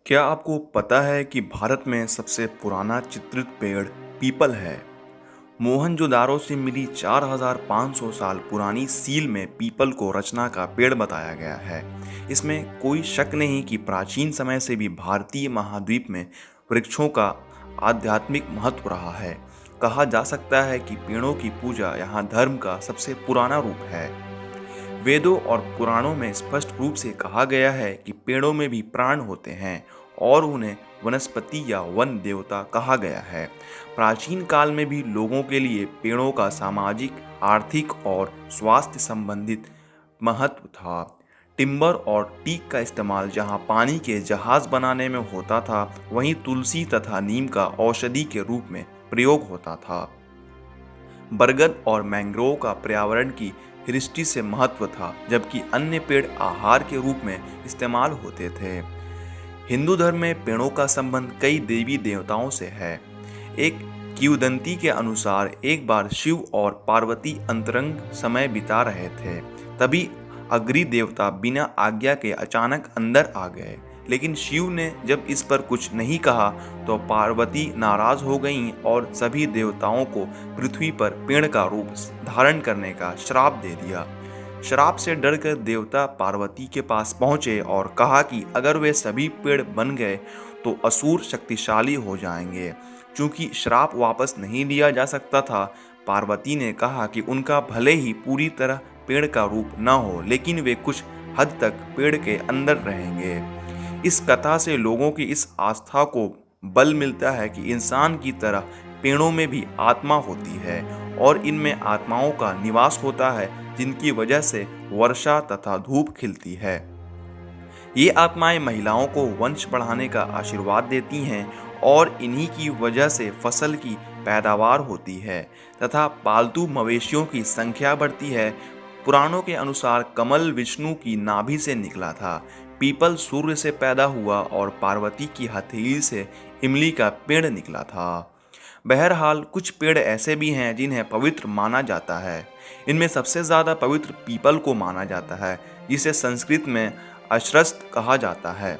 क्या आपको पता है कि भारत में सबसे पुराना चित्रित पेड़ पीपल है? मोहनजोदाड़ो से मिली 4500 साल पुरानी सील में पीपल को रचना का पेड़ बताया गया है। इसमें कोई शक नहीं कि प्राचीन समय से भी भारतीय महाद्वीप में वृक्षों का आध्यात्मिक महत्व रहा है। कहा जा सकता है कि पेड़ों की पूजा यहाँ धर्म का सबसे पुराना रूप है। वेदों और पुराणों में स्पष्ट रूप से कहा गया है कि पेड़ों में भी प्राण होते हैं और उन्हें वनस्पति या वन देवता कहा गया है। प्राचीन काल में भी लोगों के लिए पेड़ों का सामाजिक, आर्थिक और स्वास्थ्य संबंधित महत्व था। टिम्बर और टीक का इस्तेमाल जहां पानी के जहाज बनाने में होता था, वहीं तुलसी तथा नीम का औषधि के रूप में प्रयोग होता था। बरगद और मैंग्रोव का पर्यावरण की दृष्टि से महत्व था, जबकि अन्य पेड़ आहार के रूप में इस्तेमाल होते थे। हिंदू धर्म में पेड़ों का संबंध कई देवी देवताओं से है। एक किंवदंती के अनुसार एक बार शिव और पार्वती अंतरंग समय बिता रहे थे, तभी अग्नि देवता बिना आज्ञा के अचानक अंदर आ गए। लेकिन शिव ने जब इस पर कुछ नहीं कहा तो पार्वती नाराज हो गईं और सभी देवताओं को पृथ्वी पर पेड़ का रूप धारण करने का श्राप दे दिया। श्राप से डरकर देवता पार्वती के पास पहुंचे और कहा कि अगर वे सभी पेड़ बन गए तो असुर शक्तिशाली हो जाएंगे। चूंकि श्राप वापस नहीं लिया जा सकता था, पार्वती ने कहा कि उनका भले ही पूरी तरह पेड़ का रूप न हो, लेकिन वे कुछ हद तक पेड़ के अंदर रहेंगे। इस कथा से लोगों की इस आस्था को बल मिलता है कि इंसान की तरह पेड़ों में भी आत्मा होती है और इनमें आत्माओं का निवास होता है, जिनकी वजह से वर्षा तथा धूप खिलती है। ये आत्माएं महिलाओं को वंश बढ़ाने का आशीर्वाद देती हैं और इन्हीं की वजह से फसल की पैदावार होती है तथा पालतू मवेशियों की संख्या बढ़ती है। पुराणों के अनुसार कमल विष्णु की नाभि से निकला था, पीपल सूर्य से पैदा हुआ और पार्वती की हथेली से इमली का पेड़ निकला था। बहरहाल कुछ पेड़ ऐसे भी हैं जिन्हें पवित्र माना जाता है। इनमें सबसे ज़्यादा पवित्र पीपल को माना जाता है, जिसे संस्कृत में अश्वत्थ कहा जाता है।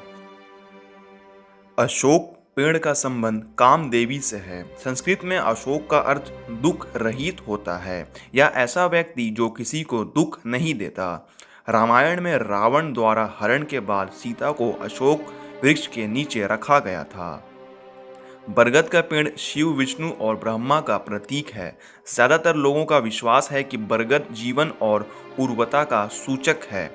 अशोक पेड़ का संबंध कामदेवी से है। संस्कृत में अशोक का अर्थ दुख रहित होता है या ऐसा व्यक्ति जो किसी को दुख नहीं देता। रामायण में रावण द्वारा हरण के बाद सीता को अशोक वृक्ष के नीचे रखा गया था। बरगद का पेड़ शिव, विष्णु और ब्रह्मा का प्रतीक है। ज्यादातर लोगों का विश्वास है कि बरगद जीवन और उर्वरता का सूचक है।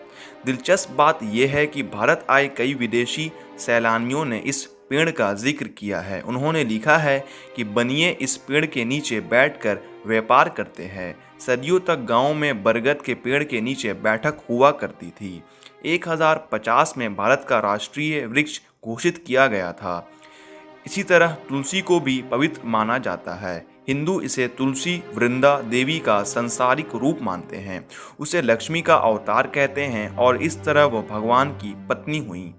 दिलचस्प बात यह है कि भारत आए कई विदेशी सैलानियों ने इस पेड़ का जिक्र किया है। उन्होंने लिखा है कि बनिए इस पेड़ के नीचे बैठकर व्यापार करते हैं। सदियों तक गांव में बरगद के पेड़ के नीचे बैठक हुआ करती थी। 1050 में भारत का राष्ट्रीय वृक्ष घोषित किया गया था। इसी तरह तुलसी को भी पवित्र माना जाता है। हिंदू इसे तुलसी वृंदा देवी का संसारिक रूप मानते हैं, उसे लक्ष्मी का अवतार कहते हैं और इस तरह वह भगवान की पत्नी हुई।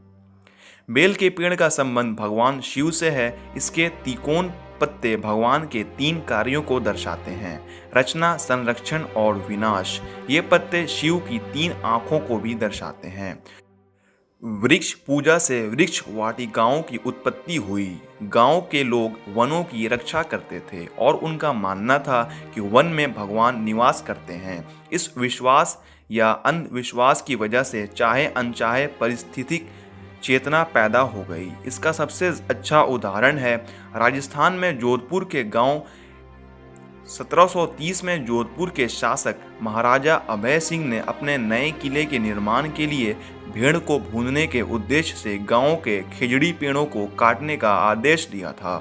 बेल के पेड़ का संबंध भगवान शिव से है। इसके तिकोन पत्ते भगवान के 3 कार्यों को दर्शाते हैं: रचना, संरक्षण और विनाश। ये पत्ते शिव की 3 आंखों को भी दर्शाते हैं। वृक्ष पूजा से वृक्ष वाटिकाओं की उत्पत्ति हुई। गांव के लोग वनों की रक्षा करते थे और उनका मानना था कि वन में भगवान निवास करते हैं। इस विश्वास या अंधविश्वास की वजह से चाहे अनचाहे पारिस्थितिक चेतना पैदा हो गई। इसका सबसे अच्छा उदाहरण है राजस्थान में जोधपुर के गांव। 1730 में जोधपुर के शासक महाराजा अभय सिंह ने अपने नए किले के निर्माण के लिए भेड़ को भूनने के उद्देश्य से गांव के खिजड़ी पेड़ों को काटने का आदेश दिया था।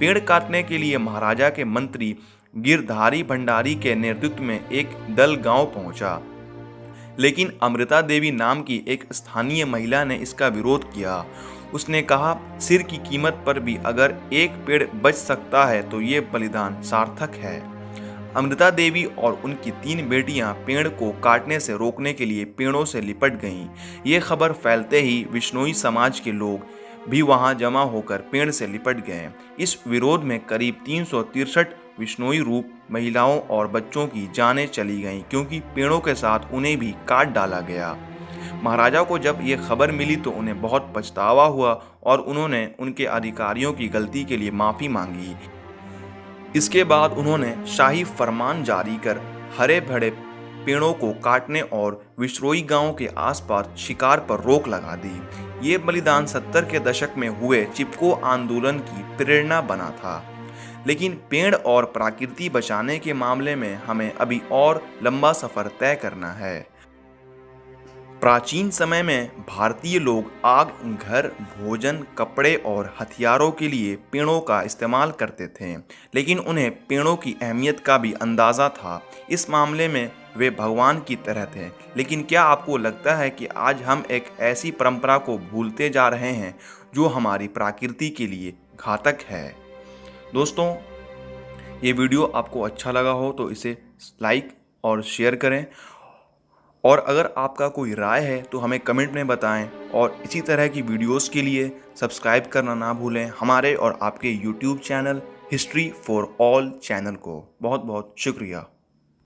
पेड़ काटने के लिए महाराजा के मंत्री गिरधारी भंडारी के नेतृत्व में एक दल गांव पहुंचा, लेकिन अमृता देवी नाम की एक स्थानीय महिला ने इसका विरोध किया। उसने कहा, सिर की कीमत पर भी अगर एक पेड़ बच सकता है तो ये बलिदान सार्थक है। अमृता देवी और उनकी 3 बेटियां पेड़ को काटने से रोकने के लिए पेड़ों से लिपट गईं। ये खबर फैलते ही विश्नोई समाज के लोग भी वहां जमा होकर पेड़ से लिपट गए। इस विरोध में करीब 363 विश्नोई रूप महिलाओं और बच्चों की जानें चली गईं, क्योंकि पेड़ों के साथ उन्हें भी काट डाला गया। महाराजा को जब ये खबर मिली तो उन्हें बहुत पछतावा हुआ और उन्होंने उनके अधिकारियों की गलती के लिए माफ़ी मांगी। इसके बाद उन्होंने शाही फरमान जारी कर हरे भरे पेड़ों को काटने और विश्रोई गांव के आसपास शिकार पर रोक लगा दी। ये बलिदान 70 के दशक में हुए चिपको आंदोलन की प्रेरणा बना था। लेकिन पेड़ और प्रकृति बचाने के मामले में हमें अभी और लंबा सफर तय करना है। प्राचीन समय में भारतीय लोग आग, घर, भोजन, कपड़े और हथियारों के लिए पेड़ों का इस्तेमाल करते थे, लेकिन उन्हें पेड़ों की अहमियत का भी अंदाज़ा था। इस मामले में वे भगवान की तरह थे। लेकिन क्या आपको लगता है कि आज हम एक ऐसी परंपरा को भूलते जा रहे हैं जो हमारी प्रकृति के लिए घातक है? दोस्तों, ये वीडियो आपको अच्छा लगा हो तो इसे लाइक और शेयर करें, और अगर आपका कोई राय है तो हमें कमेंट में बताएं, और इसी तरह की वीडियोस के लिए सब्सक्राइब करना ना भूलें हमारे और आपके YouTube channel history for all channel को। बहुत बहुत शुक्रिया।